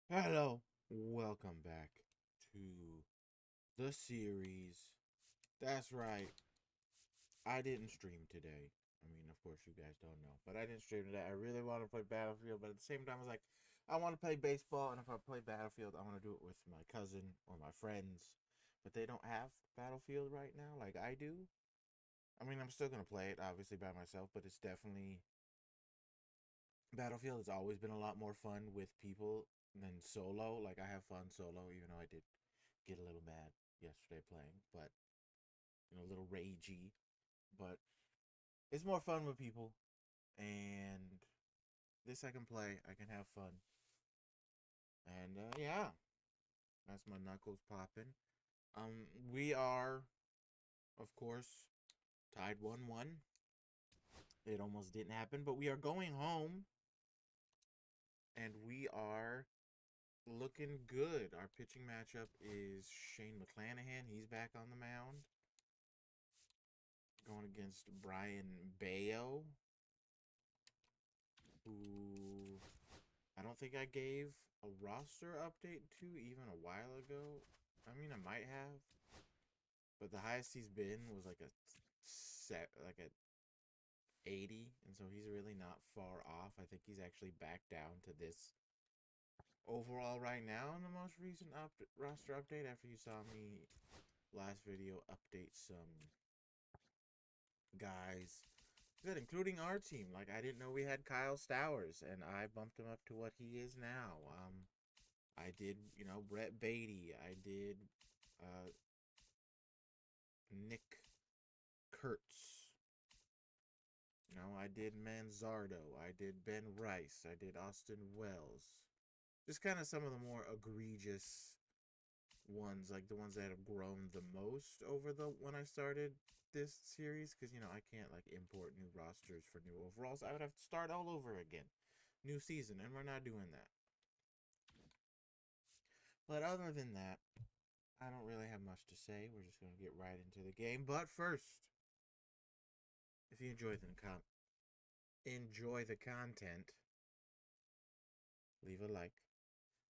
Hello, welcome back to the series. That's right, I didn't stream today. I mean, of course, you guys don't know, but I didn't stream today. I really want to play Battlefield, but at the same time, I was like, I want to play baseball, and if I play Battlefield, I want to do it with my cousin or my friends, but they don't have Battlefield right now like I do. I mean, I'm still gonna play it, obviously, by myself, but it's definitely Battlefield has always been a lot more fun with people than solo. Like I have fun solo, even though I did get a little mad yesterday playing, but a little ragey. But it's more fun with people, and this I can play. I can have fun, and yeah, that's my knuckles popping. We are, of course, tied 1-1. It almost didn't happen, but we are going home, and we are looking good. Our pitching matchup is Shane McClanahan. He's back on the mound. Going against Brian Bayo, who I don't think I gave a roster update to even a while ago. I mean, I might have, but the highest he's been was like a set, like a 80, and so he's really not far off. I think he's actually back down to this overall right now in the most recent roster update after you saw me last video update some guys good, including our team. Like I didn't know we had Kyle Stowers, and I bumped him up to what he is now. I did, Brett Beatty. I did uh Nick Kurtz. I did Manzardo. I did Ben Rice. I did Austin Wells. Just kind of some of the more egregious ones, like the ones that have grown the most over the when I started this series, because I can't like import new rosters for new overalls. I would have to start all over again, new season, and we're not doing that. But other than that, I don't really have much to say. We're just gonna get right into the game. But first, if you enjoy the content, leave a like,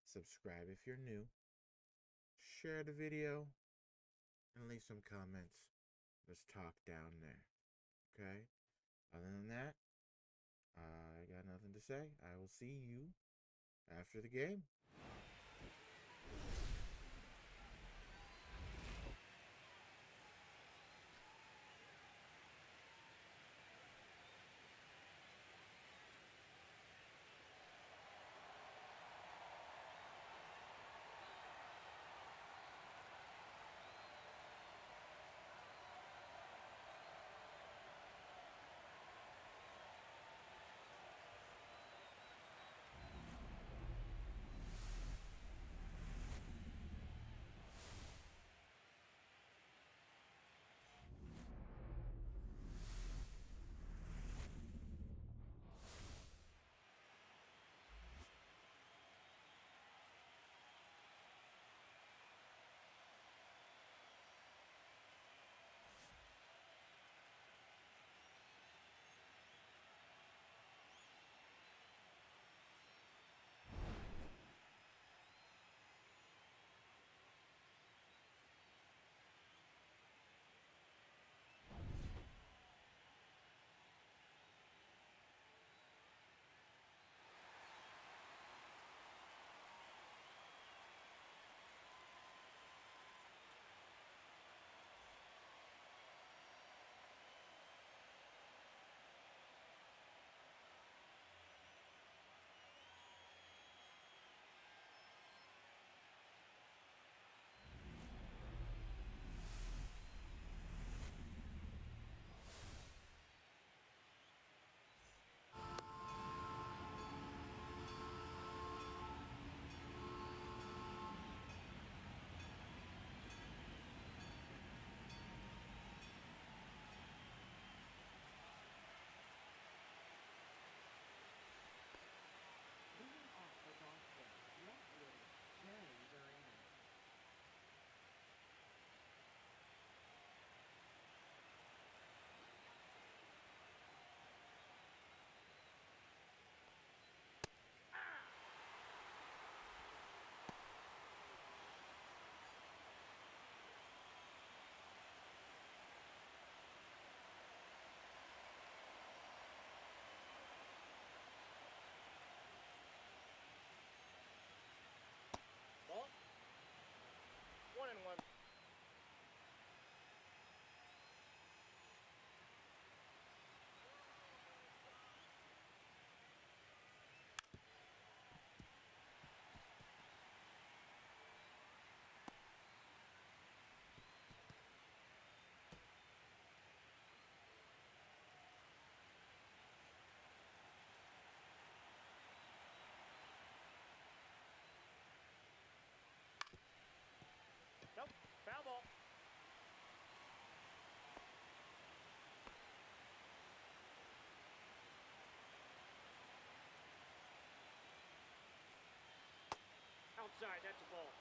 subscribe if you're new, share the video, and leave some comments. Let's talk down there. Okay? Other than that, I got nothing to say. I will see you after the game. Sorry, that's a ball.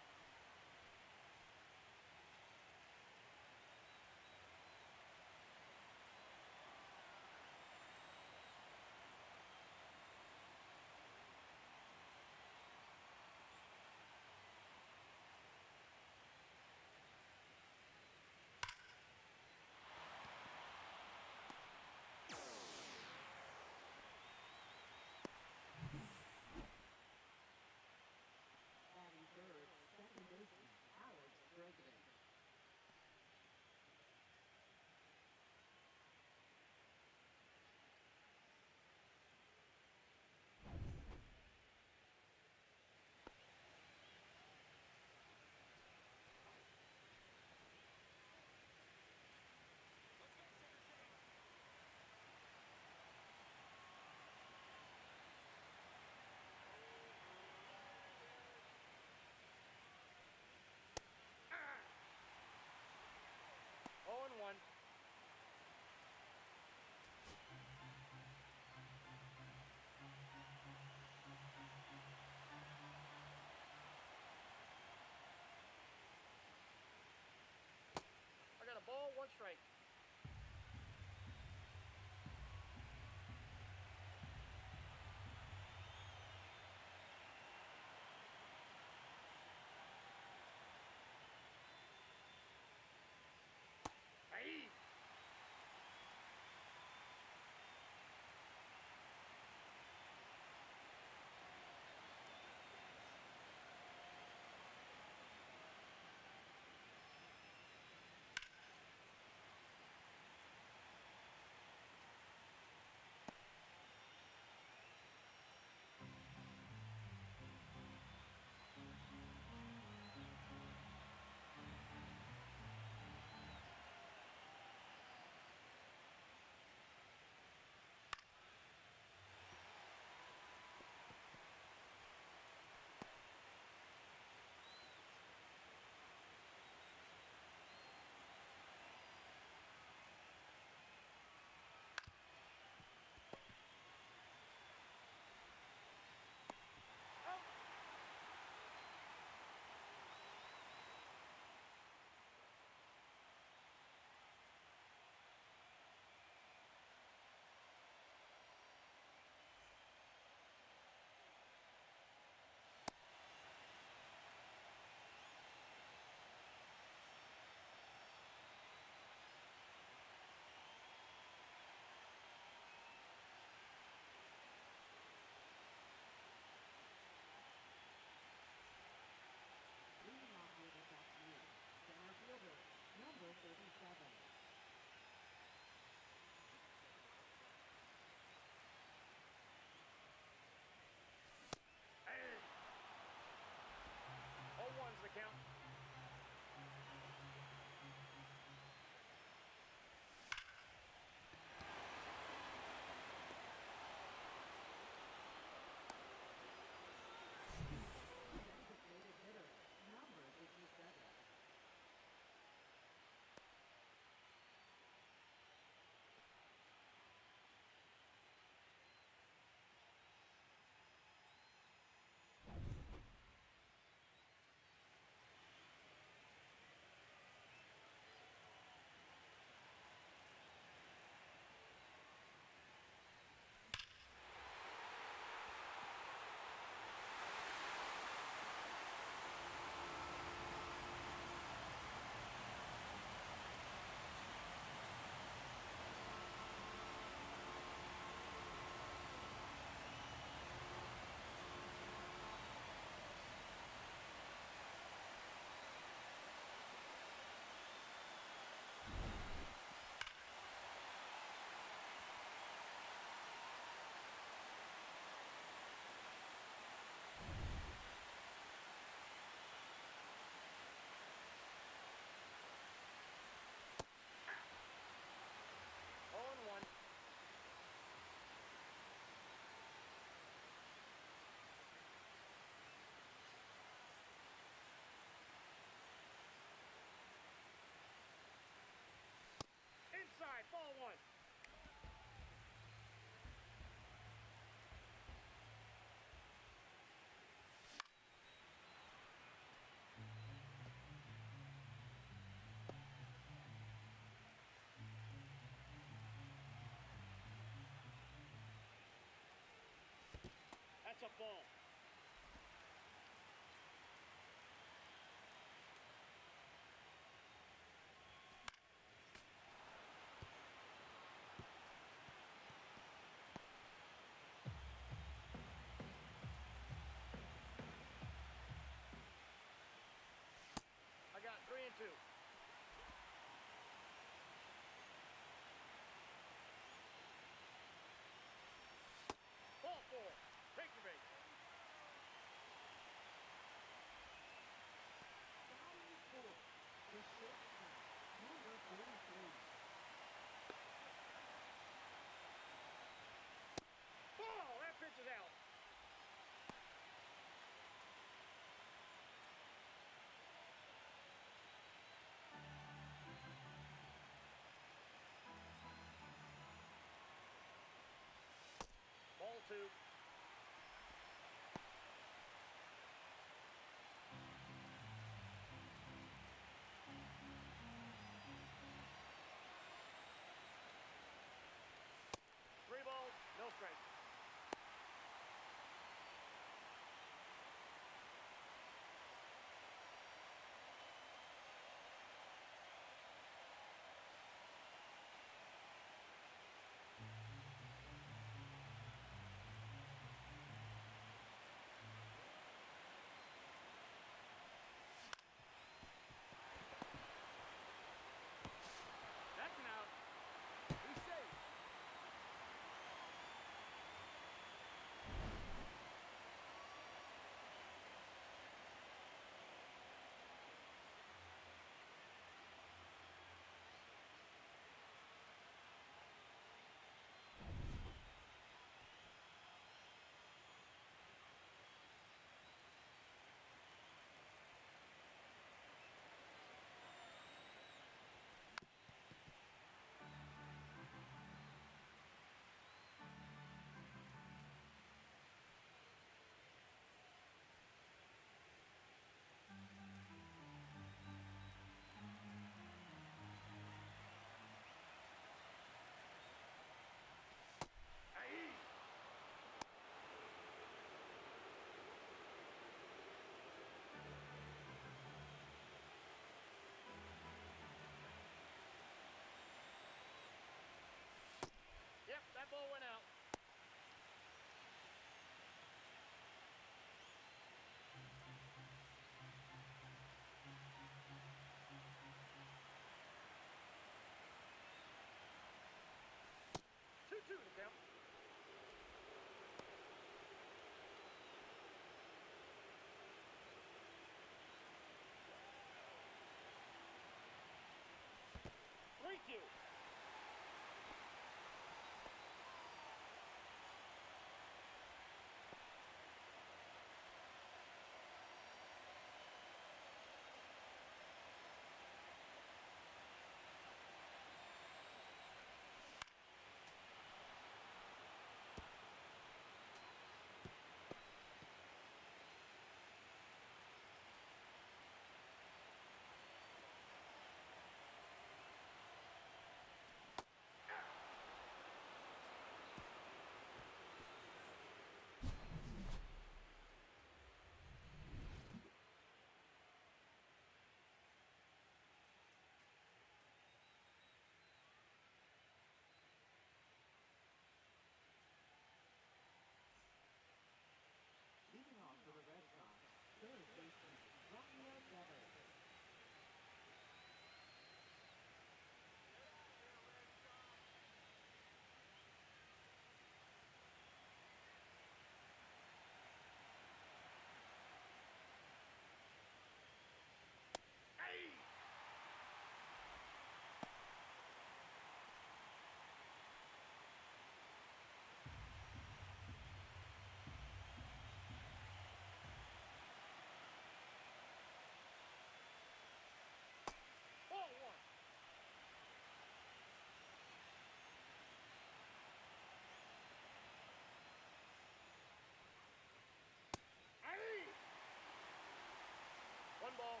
One ball,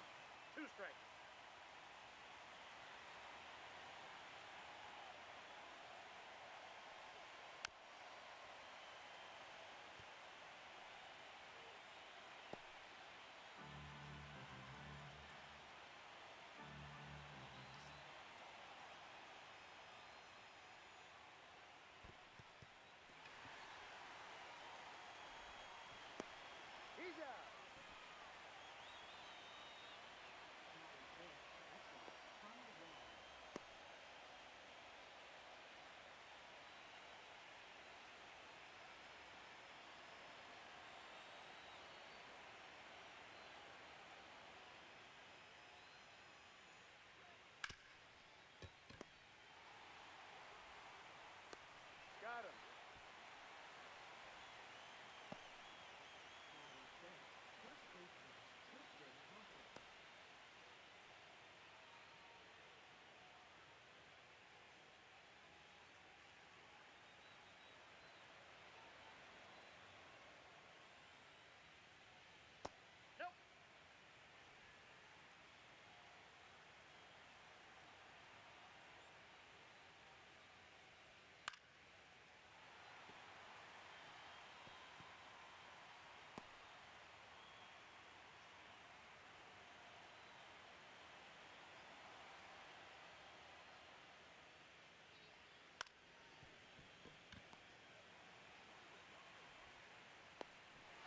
two strikes. He's out. Got him. Nope.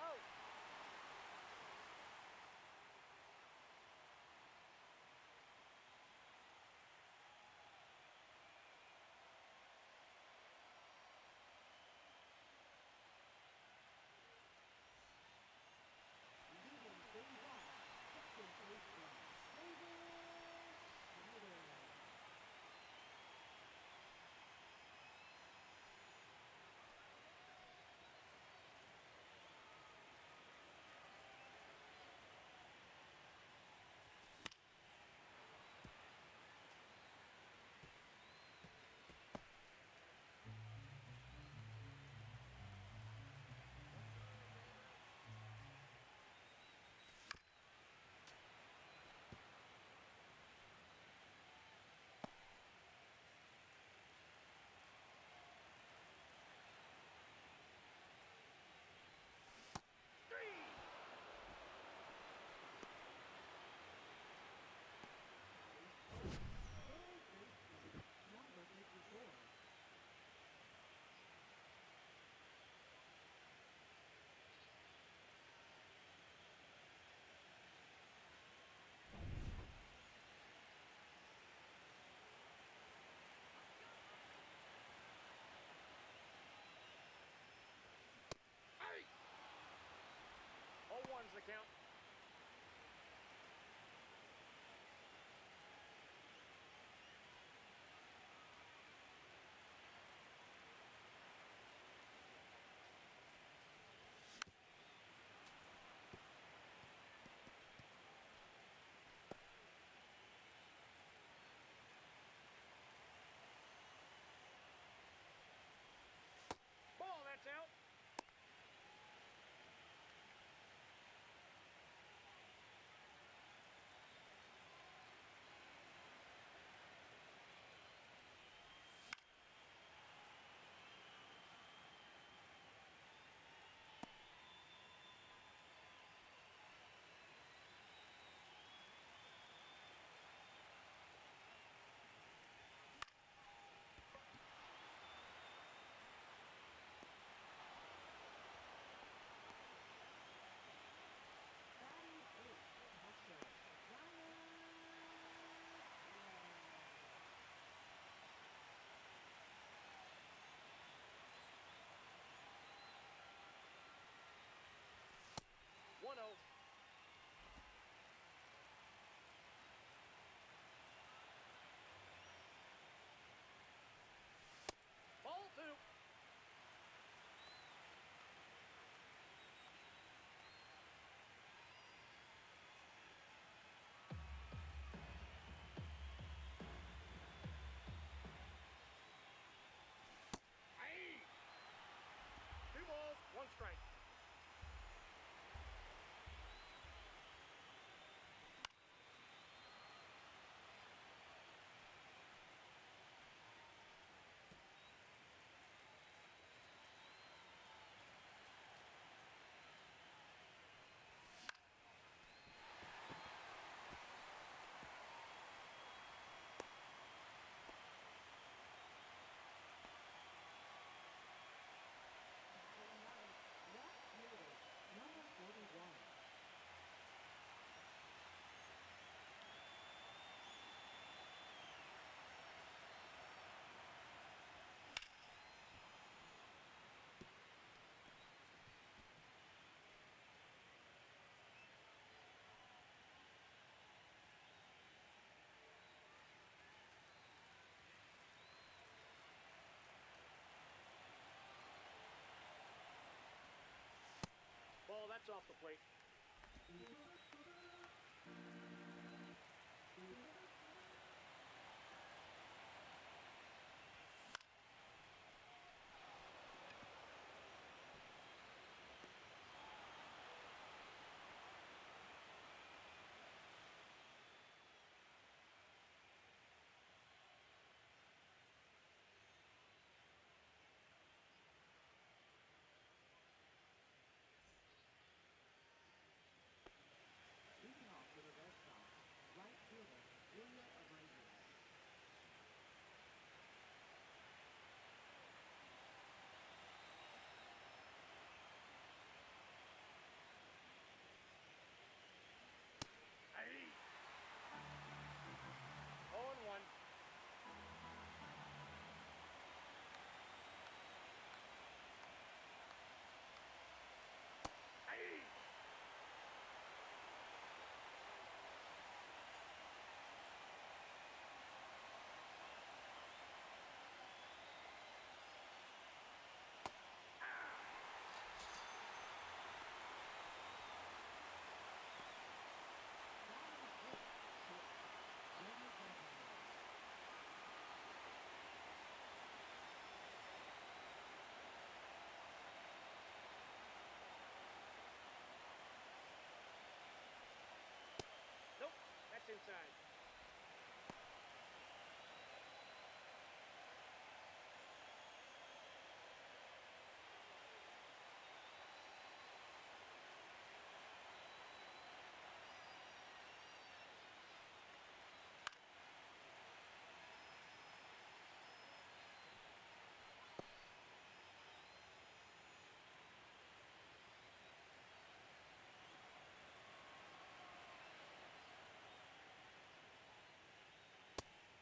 Oh. Hey. 0-1's the count. Ball, that's out. off the plate. Leading off with a red sox, right fielder, Ilya Abreu. Hey. 0-1. Hey. Nope, that's inside.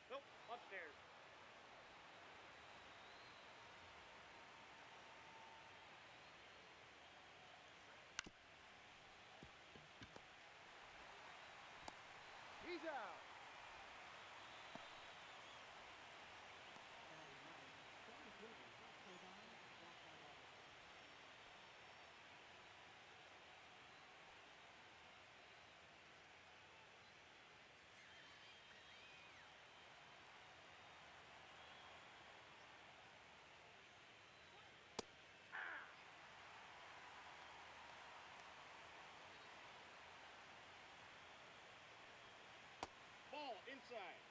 Nope, upstairs. He's out. Batting ninth, Corey Kluber, sold on, back by Robert. Ball inside.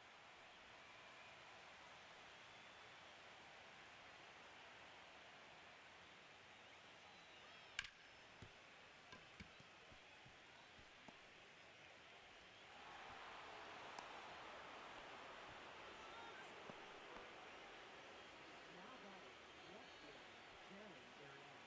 Now batting, left fielder, Jerry Ariel.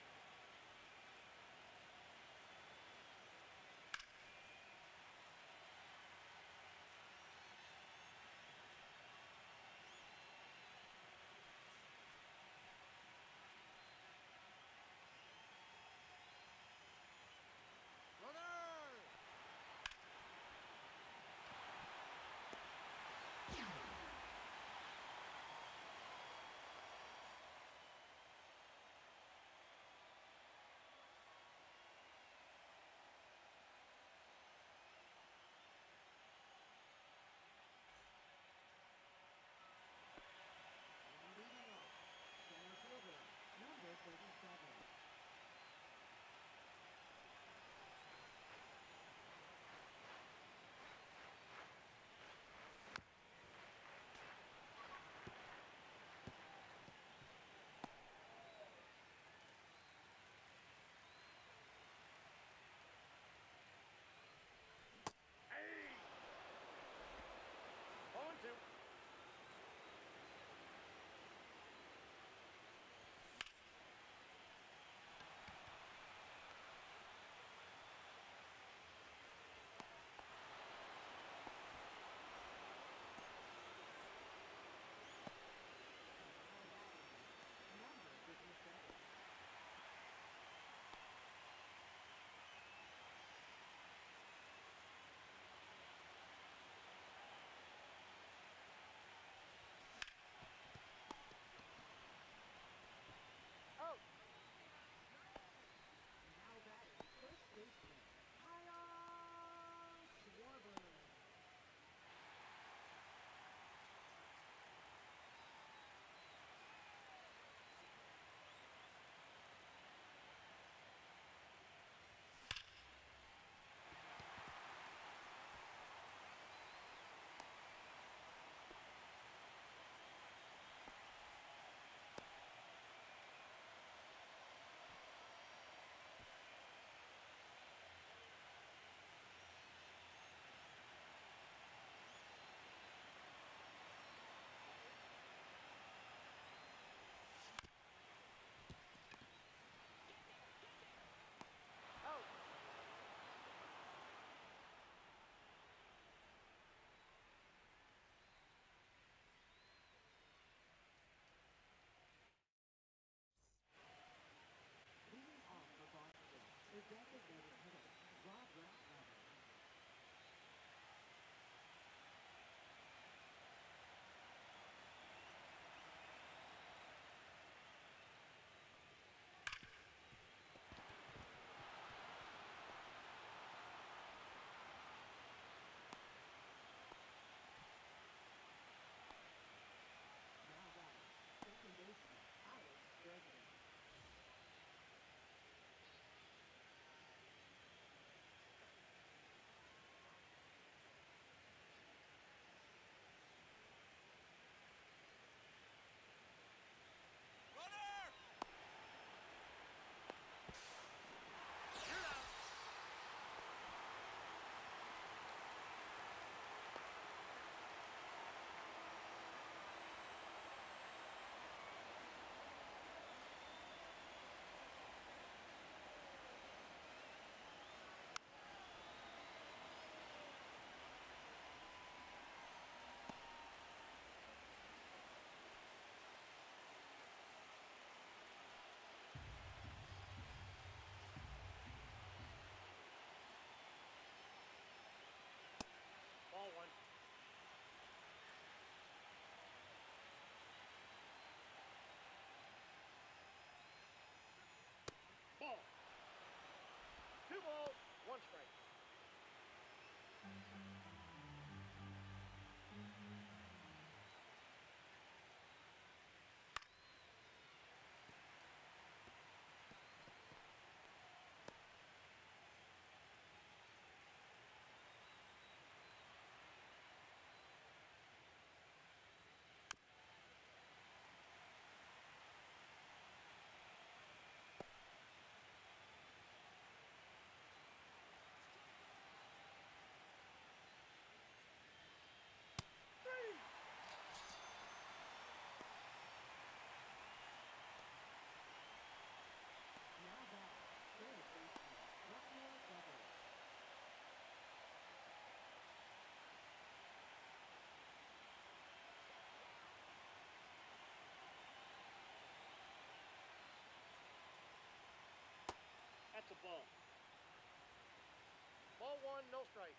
strike.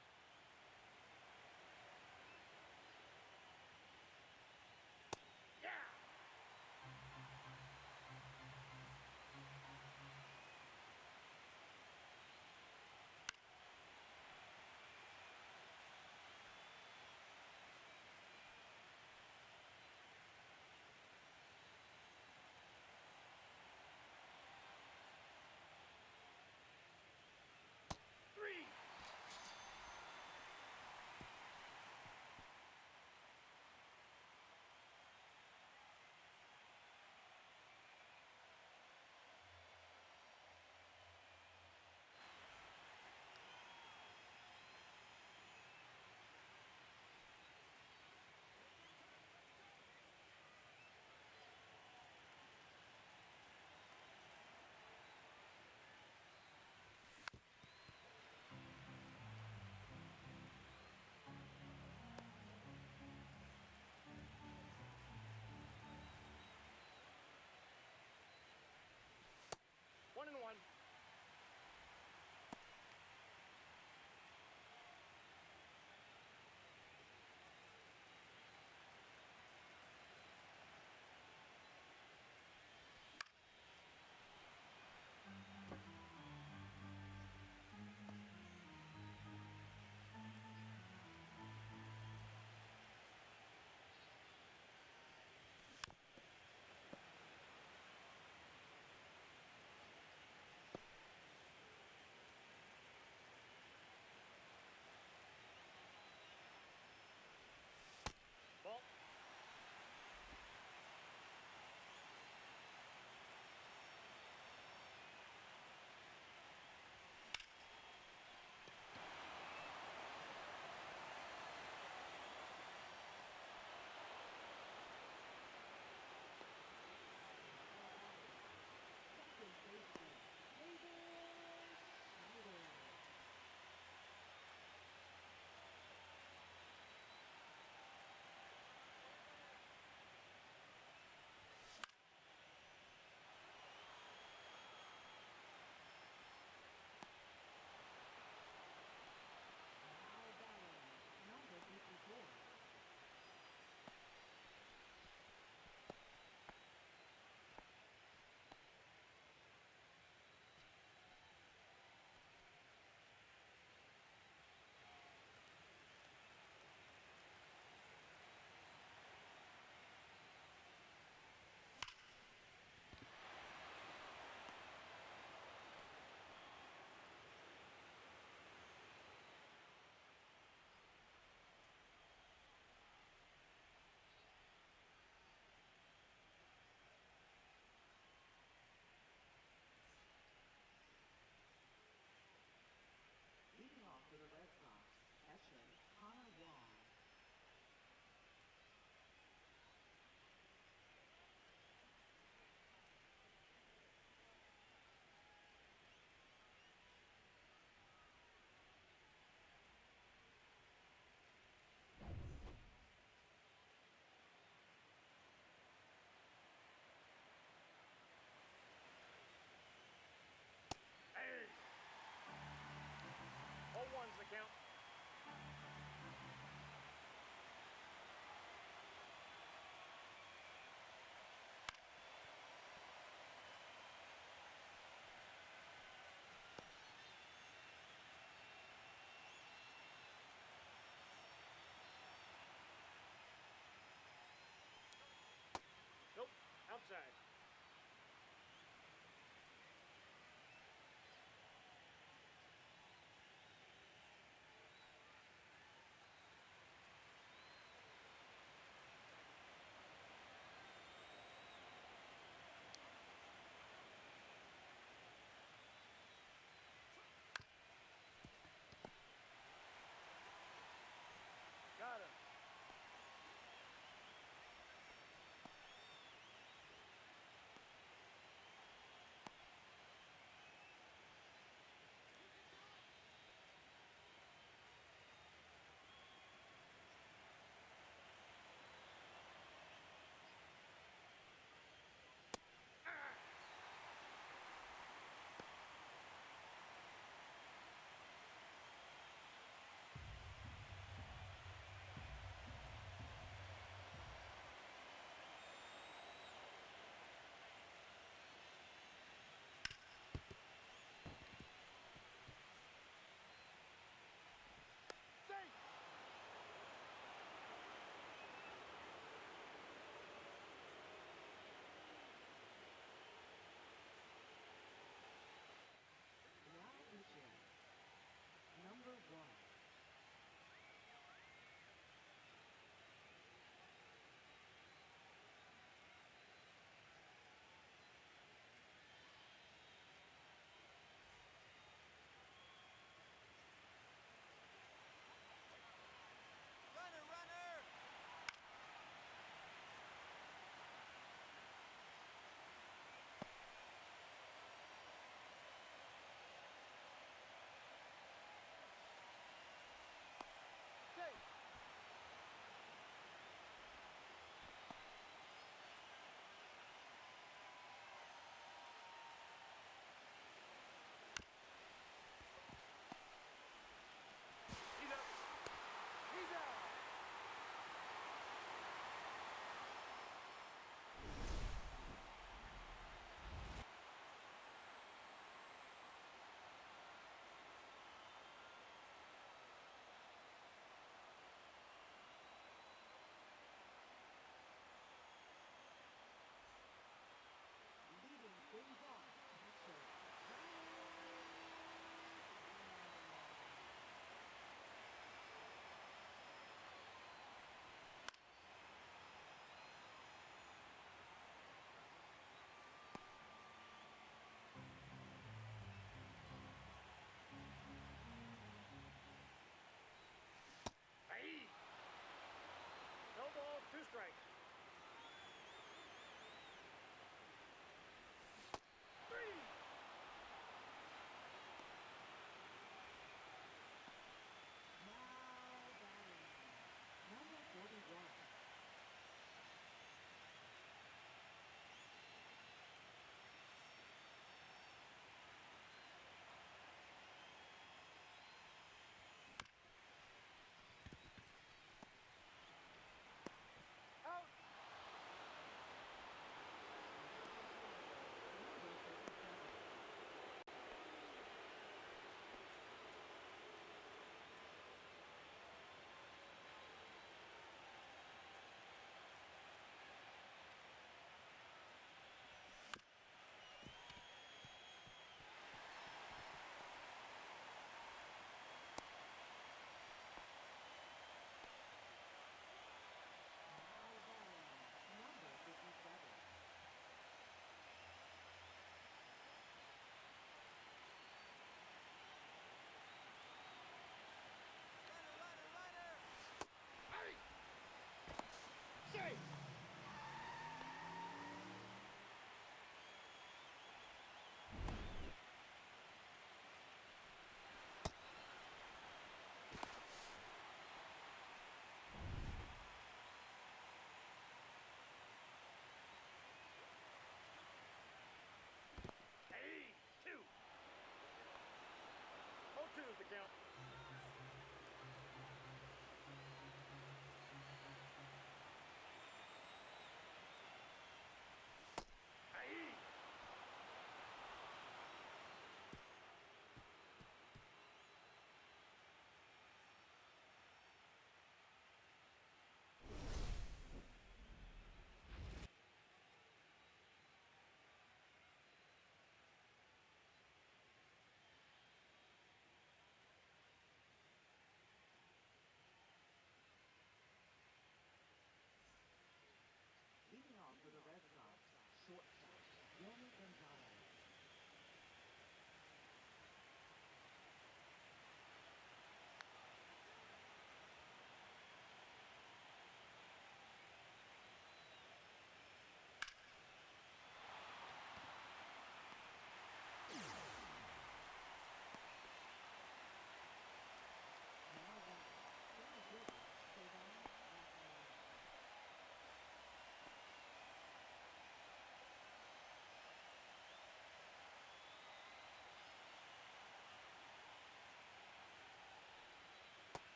Yeah! Three!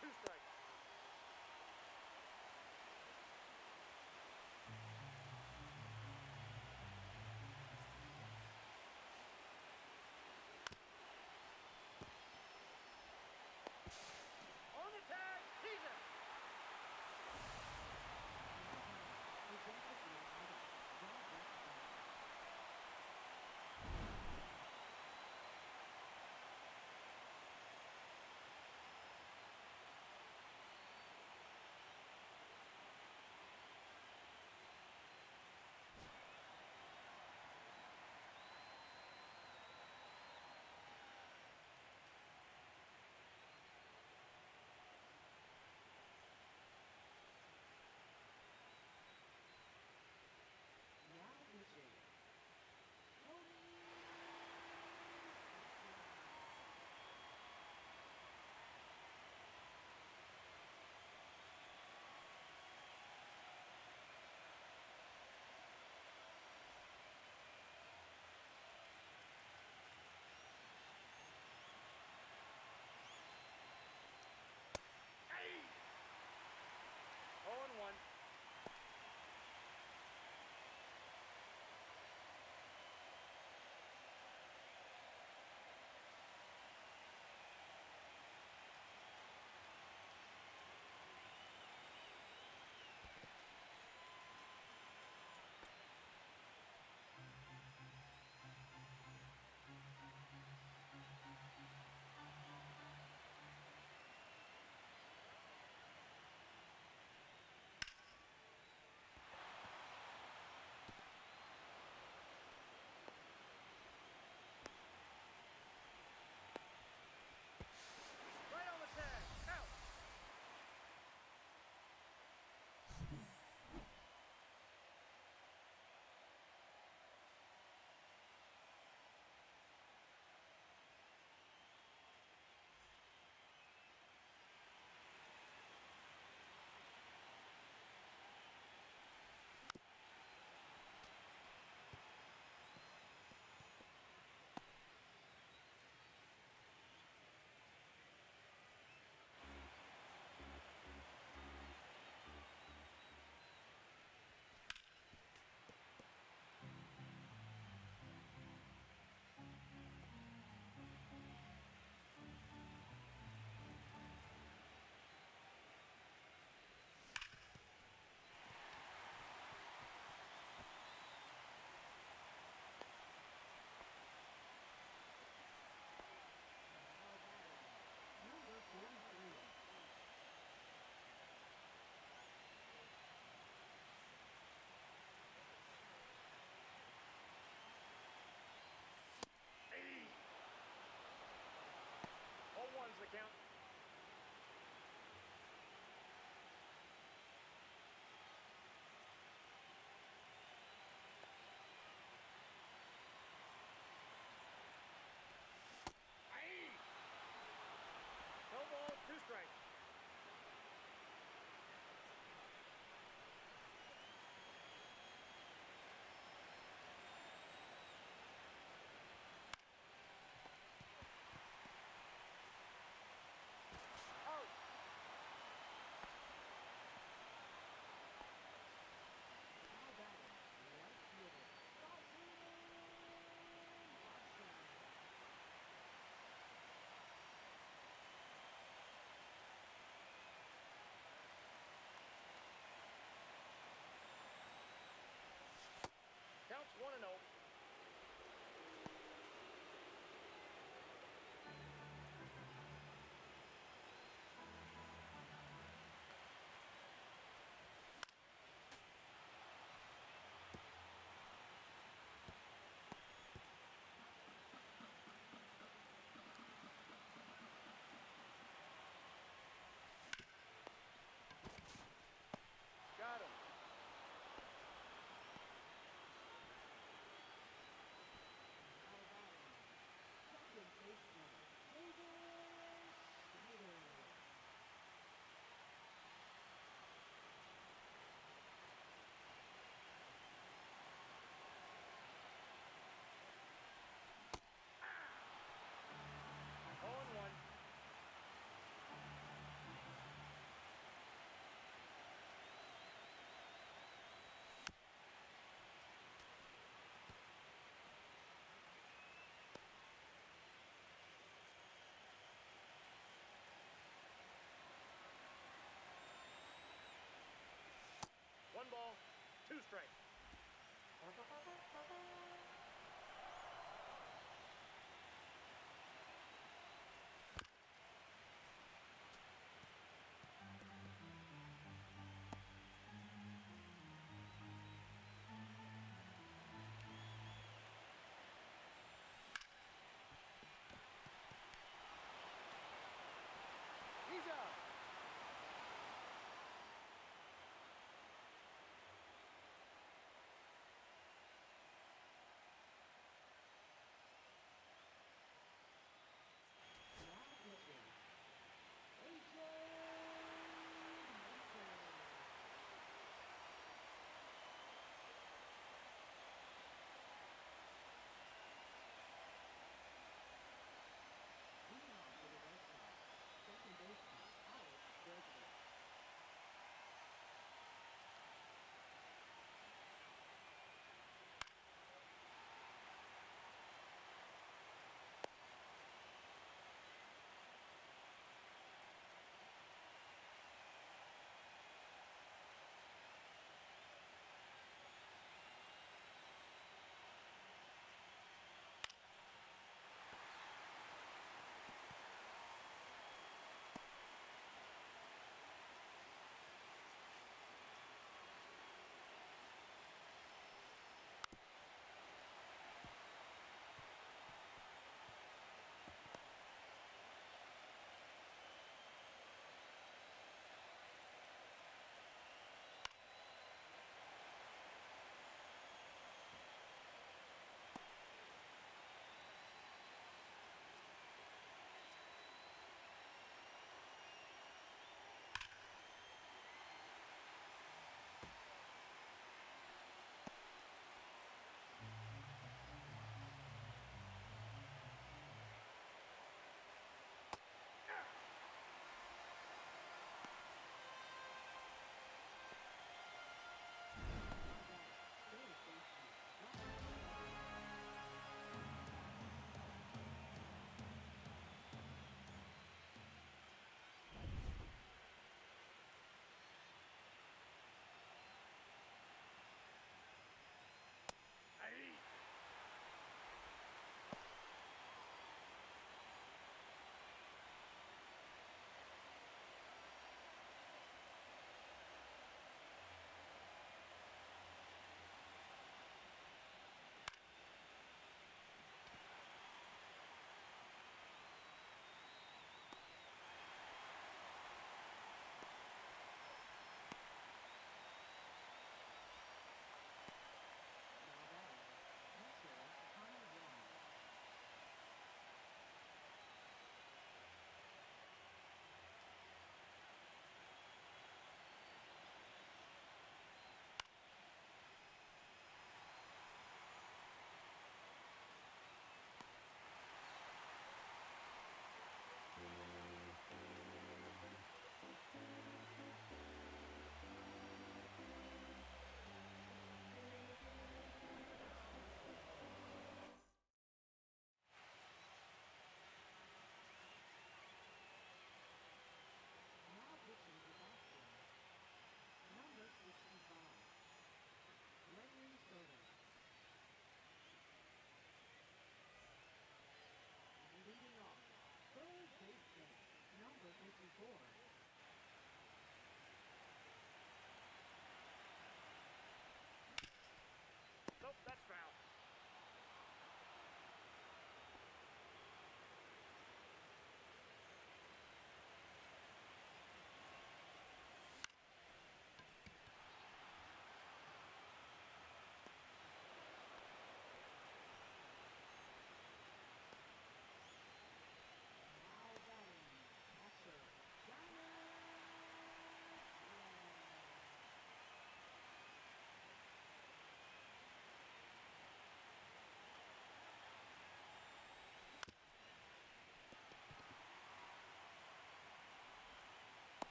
Two strikes. On the tag, teaser.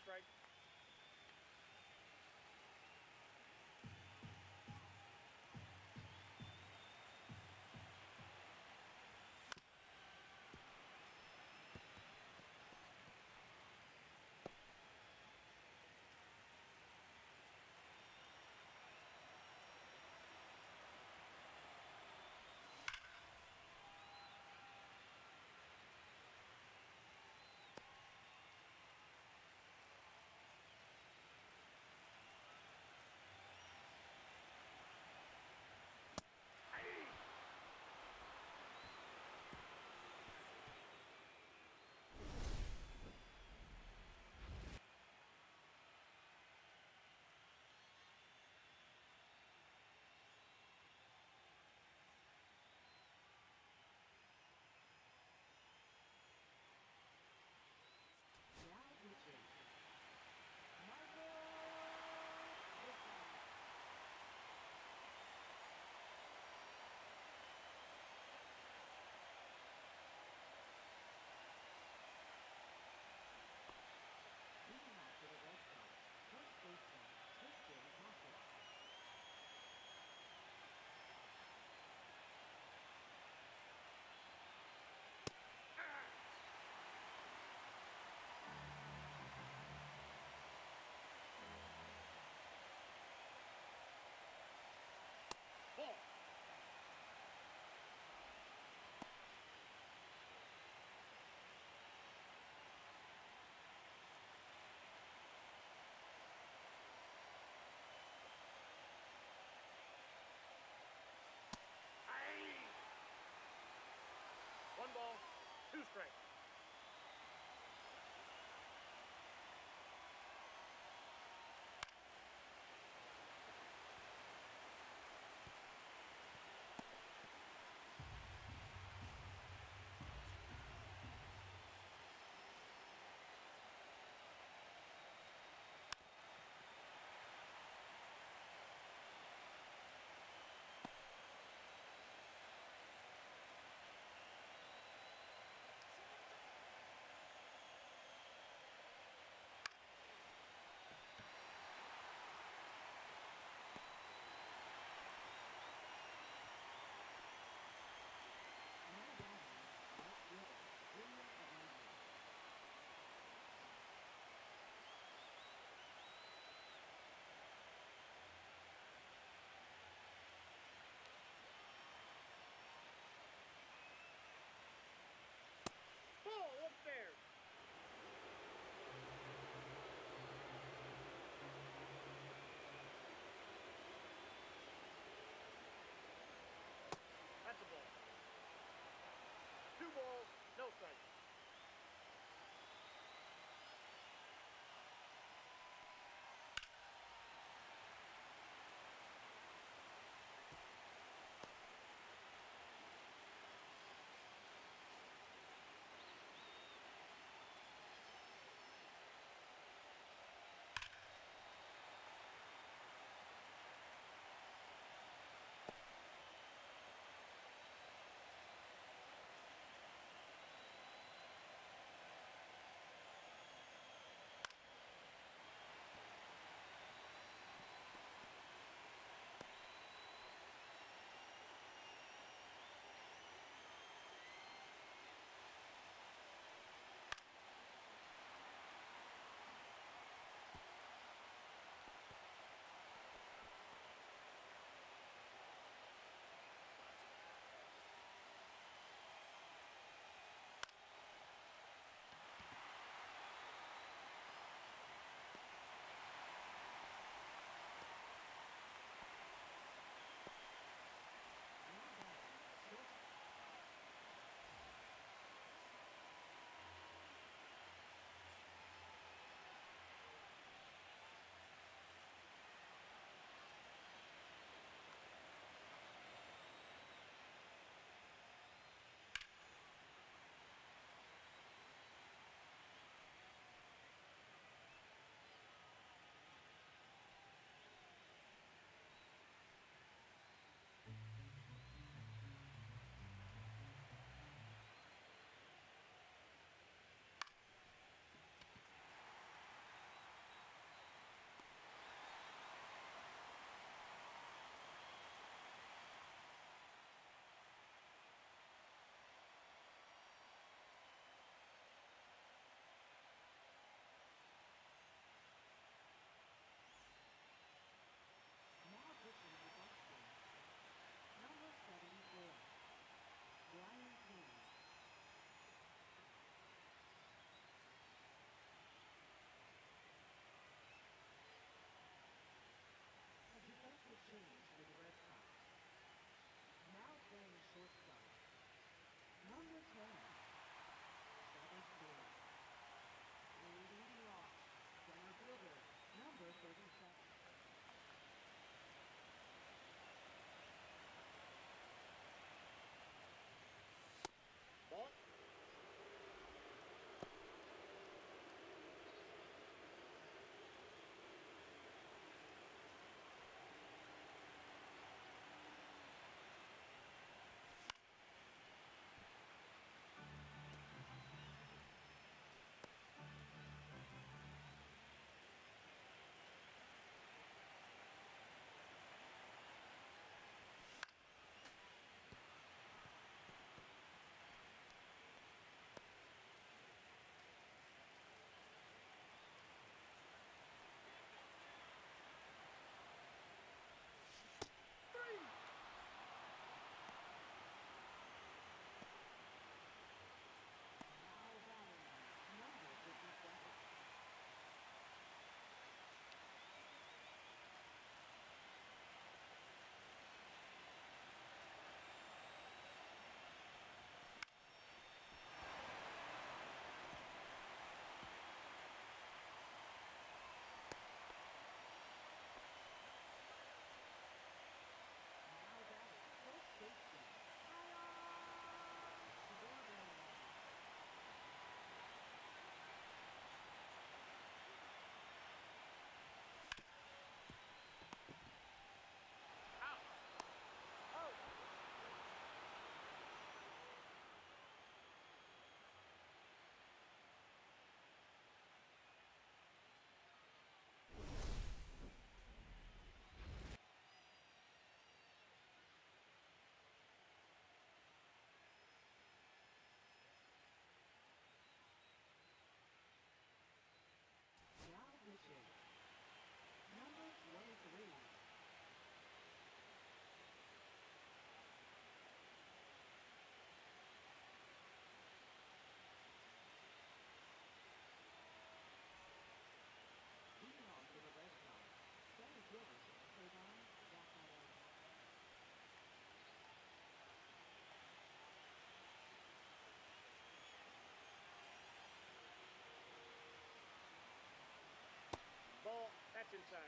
strike. Now pitching. Michael Whitlock. Leading off for the Red Sox, first baseman, Tristan Castle. Ball. One ball, two strikes. Ringside.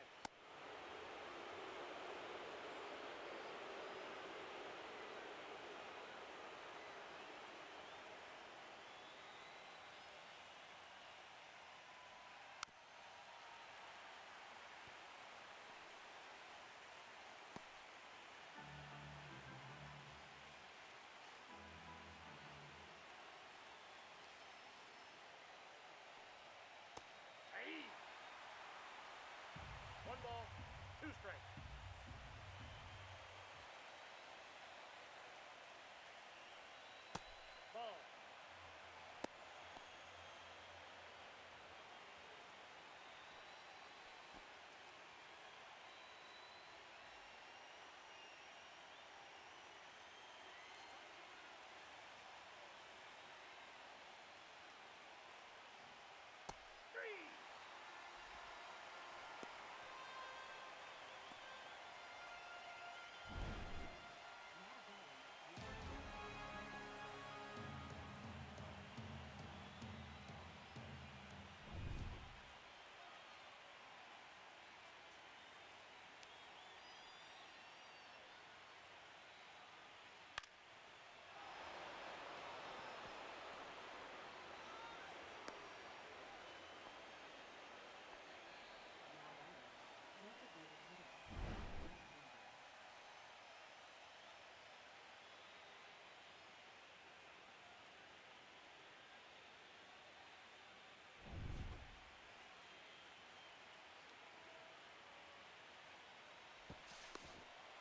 Hey! 1 ball, 2 strikes. Ball. Three!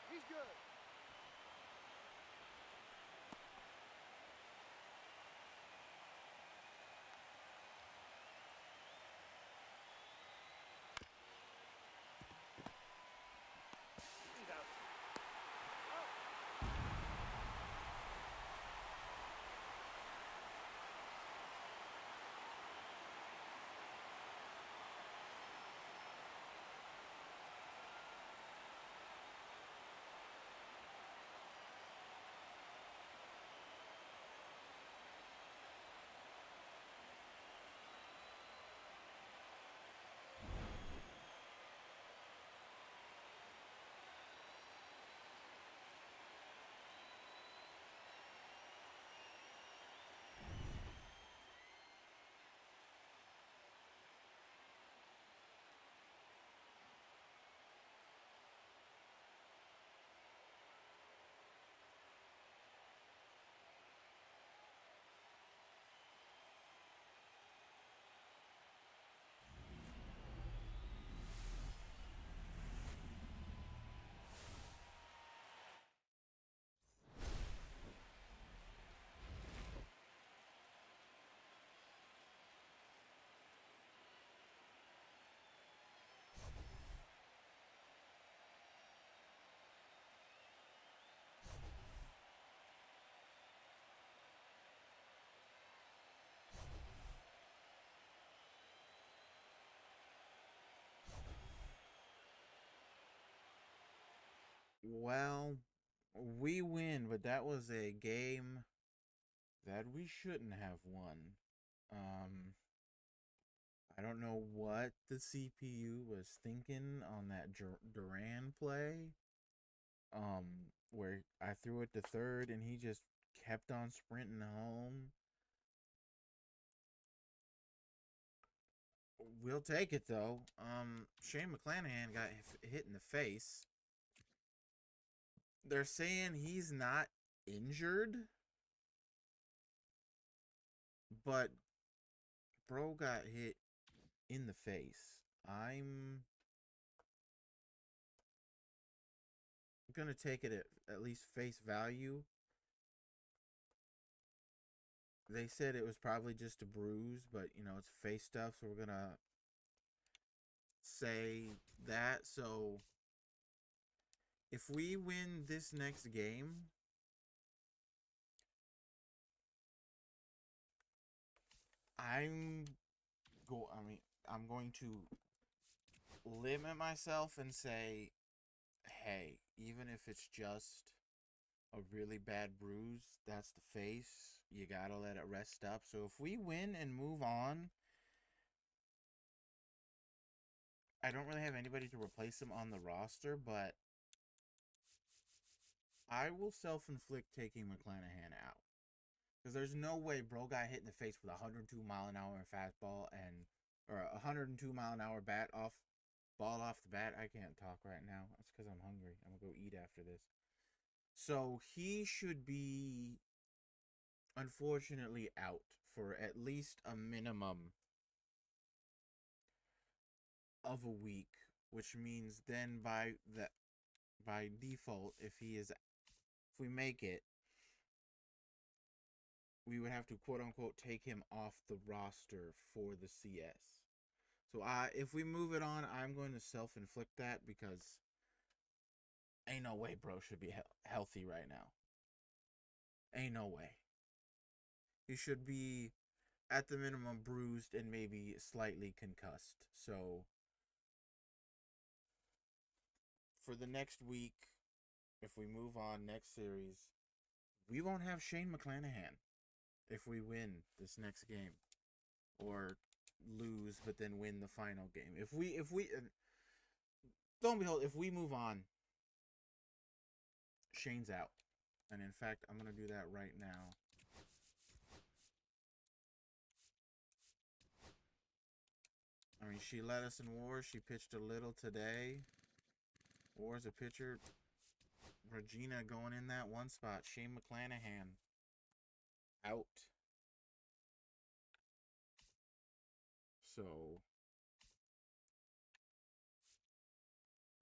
He's good. He's out. Out. Well, we win, but that was a game that we shouldn't have won. Um, I don't know what the CPU was thinking on that Duran play. Where I threw it to third and he just kept on sprinting home. We'll take it though. Shane McClanahan got hit in the face. They're saying he's not injured, but bro got hit in the face. I'm gonna take it at least face value. They said it was probably just a bruise, but you know it's face stuff, so we're gonna say that. So if we win this next game, I'm going to limit myself and say, hey, even if it's just a really bad bruise, that's the face. You gotta let it rest up. So if we win and move on, I don't really have anybody to replace him on the roster, but I will self-inflict taking McClanahan out. Because there's no way bro got hit in the face with a 102 mile an hour fastball or a 102 mile an hour ball off the bat. I can't talk right now. That's because I'm hungry. I'm going to go eat after this. So he should be, unfortunately, out for at least a minimum of a week, which means then by default, if we make it, we would have to quote unquote take him off the roster for the CS. So if we move it on, I'm going to self-inflict that because ain't no way bro should be healthy right now. Ain't no way. He should be at the minimum bruised and maybe slightly concussed. So for the next week, if we move on next series, we won't have Shane McClanahan if we win this next game or lose but then win the final game. If we don't behold, if we move on, Shane's out. And in fact, I'm going to do that right now. I mean, she led us in WAR. She pitched a little today. WAR's a pitcher. Regina going in that one spot. Shane McClanahan out. So,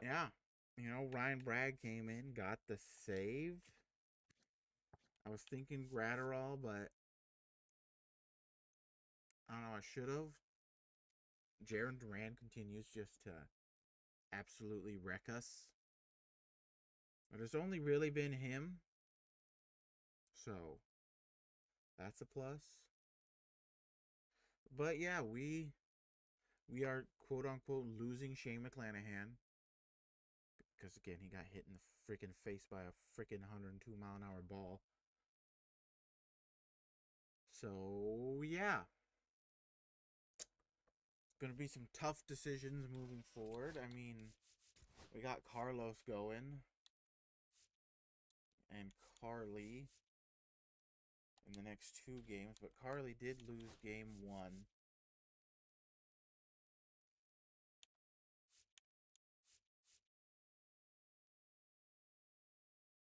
yeah. You know, Ryan Bragg came in, got the save. I was thinking Gratterall, but I don't know, I should have. Jaron Duran continues just to absolutely wreck us. But it's only really been him. So, that's a plus. But yeah, we are quote unquote losing Shane McClanahan. Because again, he got hit in the freaking face by a freaking 102 mile an hour ball. So yeah. It's gonna be some tough decisions moving forward. I mean, we got Carlos going. And Carly in the next 2 games, but Carly did lose game 1.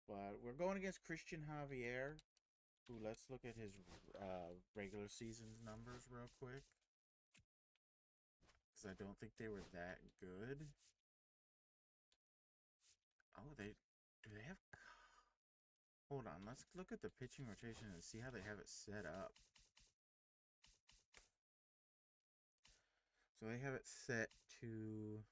But we're going against Christian Javier. Ooh, let's look at his regular season's numbers real quick. Because I don't think they were that good. Oh, do they have... Hold on, let's look at the pitching rotation and see how they have it set up. So they have it set to...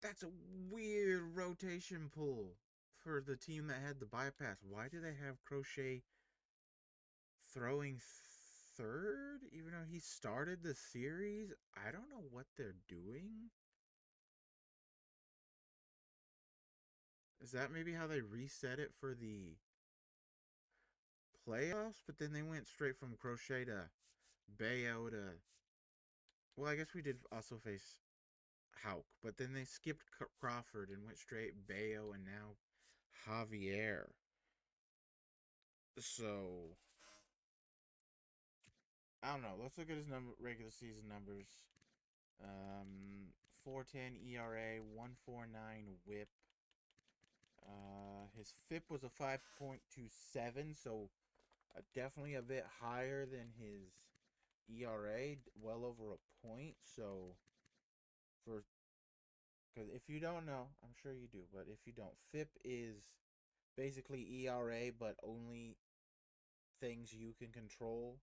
That's a weird rotation pull for the team that had the bypass. Why do they have Crochet throwing third, even though he started the series? I don't know what they're doing. Is that maybe how they reset it for the playoffs? But then they went straight from Crochet to Bayo to... Well, I guess we did also face Hauk, but then they skipped Crawford and went straight Bayo and now Javier. So... I don't know. Let's look at his regular season numbers. 4.10 ERA, 1.49 WHIP. His FIP was a 5.27, so definitely a bit higher than his ERA, well over a point. So, because if you don't know, I'm sure you do, but if you don't, FIP is basically ERA, but only things you can control,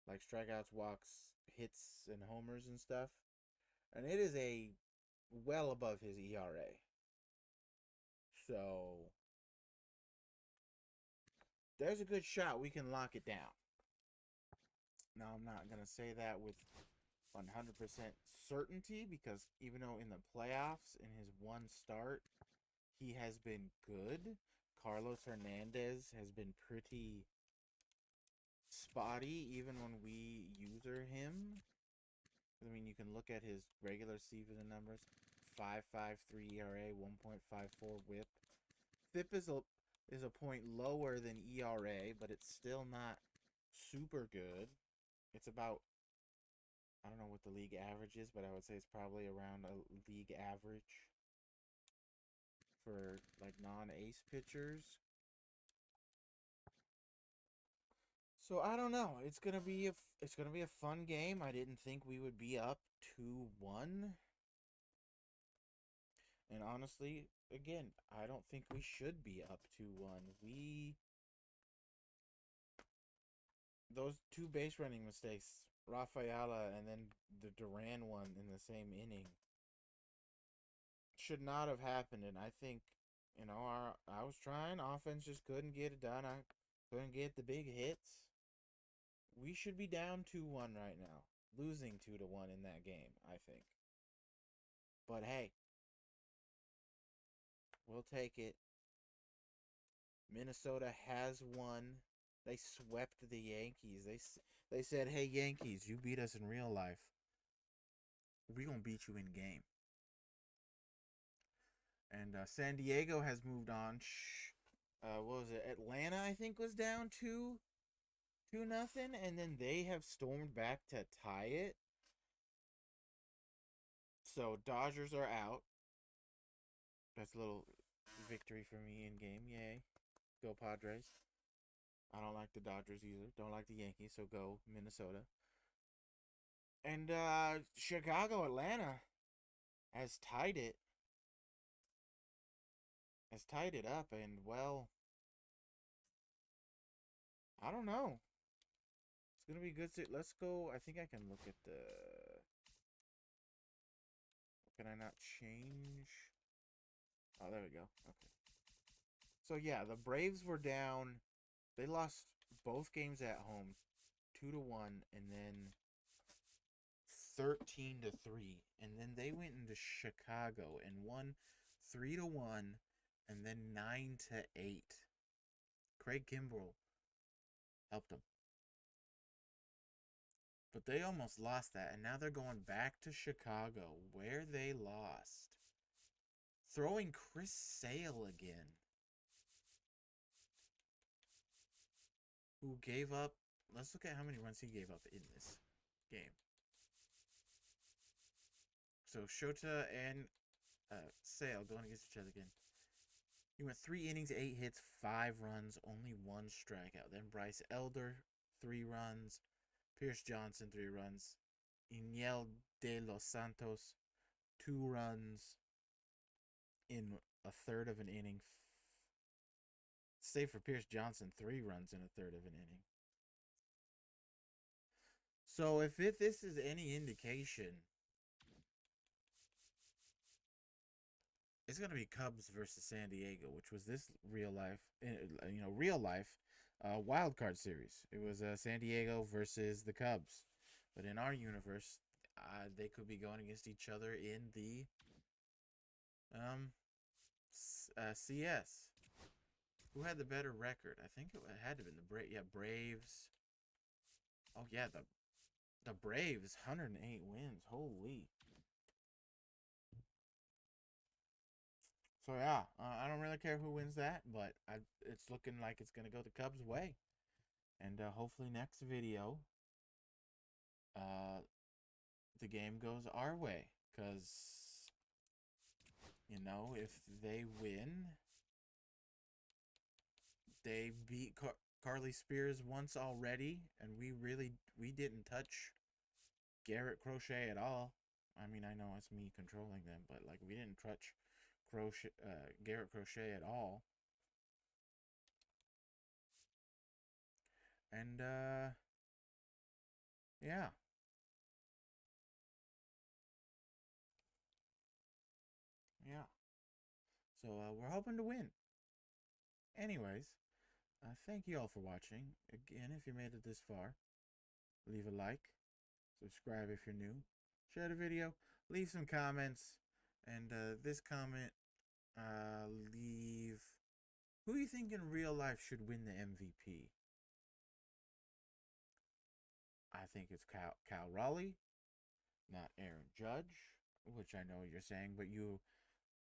like strikeouts, walks, hits, and homers and stuff. And it is a well above his ERA. So there's a good shot we can lock it down. Now, I'm not going to say that with 100% certainty because even though in the playoffs, in his one start, he has been good, Carlos Hernandez has been pretty spotty even when we user him. I mean, you can look at his regular season numbers: 5.53 ERA, 1.54 WHIP. FIP is a point lower than ERA, but it's still not super good. It's about, I don't know what the league average is, but I would say it's probably around a league average for like non-ace pitchers. So I don't know. It's gonna be a fun game. I didn't think we would be up 2-1, and honestly, again, I don't think we should be up 2-1. Those two base running mistakes, Rafaela and then the Duran one in the same inning, should not have happened. And I think, I was trying. Offense just couldn't get it done. I couldn't get the big hits. We should be down 2-1 right now, losing 2-1 in that game, I think. But hey, we'll take it. Minnesota has won. They swept the Yankees. They said, "Hey Yankees, you beat us in real life. We gonna beat you in game." And San Diego has moved on. What was it? Atlanta, I think, was down 2-0, and then they have stormed back to tie it. So Dodgers are out. That's a little victory for me in game. Yay. Go Padres. I don't like the Dodgers either. Don't like the Yankees, so go Minnesota. And Chicago, Atlanta has tied it. Has tied it up, and well, I don't know. It's gonna be good. Let's go. I think I can look at the. Can I not change? Oh, there we go. Okay. So yeah, the Braves were down. They lost both games at home, 2-1, and then 13-3, and then they went into Chicago and won 3-1, and then 9-8. Craig Kimbrell helped them, but they almost lost that, and now they're going back to Chicago where they lost, throwing Chris Sale again, who gave up. Let's look at how many runs he gave up in this game. So Shota and Sale going against each other again. He went 3 innings, 8 hits, 5 runs, only 1 strikeout. Then Bryce Elder, 3 runs. Pierce Johnson, 3 runs. Iniel de los Santos, 2 runs in a third of an inning. Save for Pierce Johnson, 3 runs in a third of an inning. So if this is any indication, it's going to be Cubs versus San Diego, which was this real life wild card series. It was San Diego versus the Cubs. But in our universe, they could be going against each other in the CS. Who had the better record? I think it had to have been the Braves. Oh yeah, the Braves, 108 wins. Holy. So yeah, I don't really care who wins that, but it's looking like it's gonna go the Cubs' way, and hopefully next video, the game goes our way, cause if they win, they beat Carly Spears once already, and we didn't touch Garrett Crochet at all. I mean, I know it's me controlling them, but like we didn't touch Garrett Crochet at all. And yeah. Yeah. So we're hoping to win. Anyways, thank you all for watching. Again, if you made it this far, leave a like, subscribe if you're new, share the video, leave some comments, and this comment, leave who you think in real life should win the MVP. I think it's Cal Raleigh. not Aaron Judge, which I know what you're saying, but you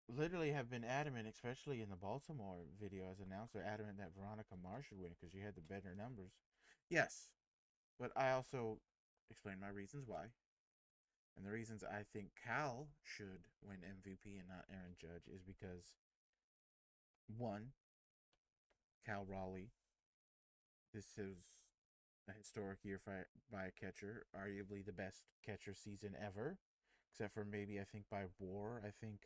literally have been adamant, especially in the Baltimore video as announcer, adamant that Veronica Mars should win because she had the better numbers. Yes, but I also explained my reasons why. And the reasons I think Cal should win MVP and not Aaron Judge is because, one, Cal Raleigh, this is a historic year by a catcher, arguably the best catcher season ever, except for maybe I think by WAR. I think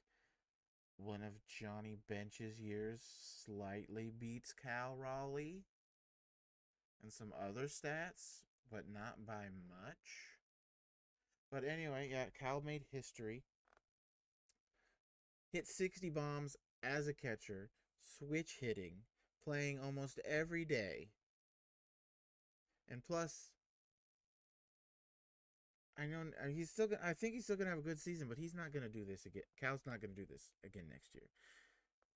one of Johnny Bench's years slightly beats Cal Raleigh and some other stats, but not by much. But anyway, yeah, Cal made history. Hit 60 bombs as a catcher, switch hitting, playing almost every day. And plus, I know he's still gonna, I think he's still gonna have a good season, but he's not gonna do this again. Cal's not gonna do this again next year.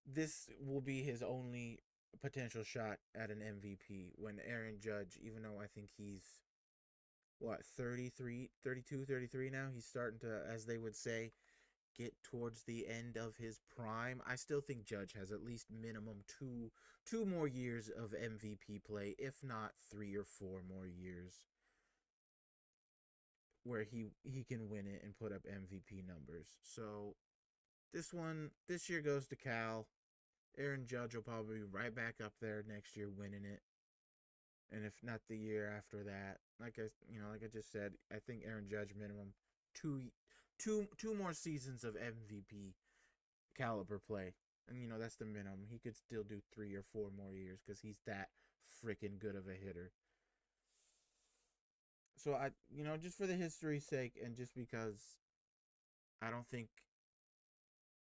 This will be his only potential shot at an MVP when Aaron Judge, even though I think he's what 33, 32, 33 now, he's starting to, as they would say, get towards the end of his prime. I still think Judge has at least minimum two more years of MVP play, if not 3 or 4 more years where he can win it and put up MVP numbers. So this year goes to Cal. Aaron Judge will probably be right back up there next year winning it. And if not the year after that, like I just said, I think Aaron Judge minimum two more seasons of MVP caliber play. And that's the minimum. He could still do 3 or 4 more years because he's that freaking good of a hitter. So just for the history's sake, and just because I don't think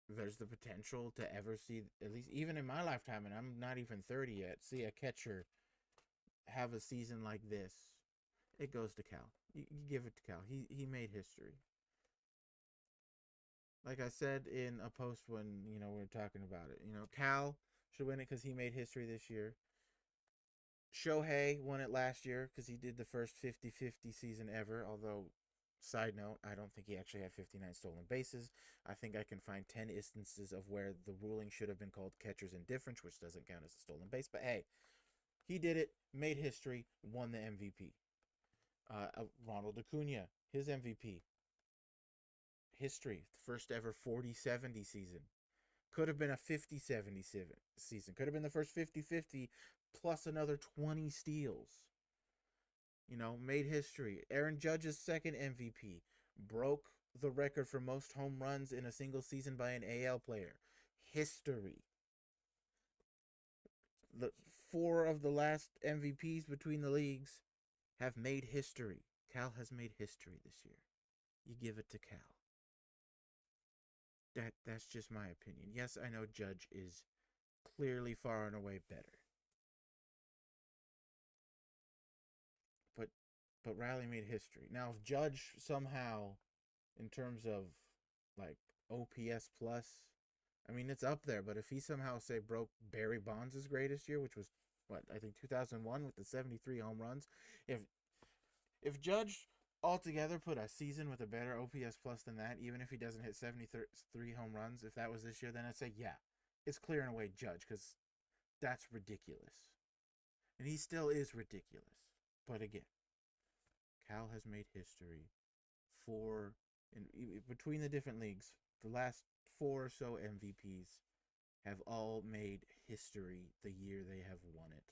there's the potential to ever see, at least even in my lifetime, and I'm not even 30 yet, see a catcher have a season like this. It goes to Cal. You give it to Cal. He made history. Like I said in a post when we were talking about it, Cal should win it because he made history this year. Shohei won it last year because he did the first 50-50 season ever. Although, side note, I don't think he actually had 59 stolen bases. I think I can find 10 instances of where the ruling should have been called catcher's indifference, which doesn't count as a stolen base. But hey, he did it, made history, won the MVP. Ronald Acuna, his MVP. History, first ever 40-70 season. Could have been a 50-70 season. Could have been the first 50-50 plus another 20 steals. Made history. Aaron Judge's second MVP broke the record for most home runs in a single season by an AL player. History. The 4 of the last MVPs between the leagues have made history. Cal has made history this year. You give it to Cal. That's just my opinion. Yes, I know Judge is clearly far and away better. But Riley made history. Now, if Judge somehow, in terms of like OPS plus, I mean it's up there. But if he somehow say broke Barry Bonds' greatest year, which was what I think 2001 with the 73 home runs, if Judge altogether put a season with a better OPS plus than that, even if he doesn't hit 73 home runs, if that was this year, then I'd say yeah, it's clear and away Judge because that's ridiculous, and he still is ridiculous. But again, Cal has made history between the different leagues. The last 4 or so MVPs have all made history the year they have won it.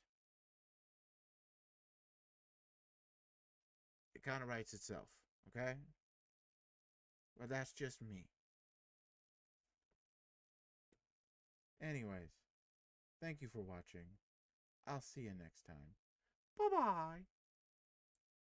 It kind of writes itself, okay? But that's just me. Anyways, thank you for watching. I'll see you next time. Bye-bye.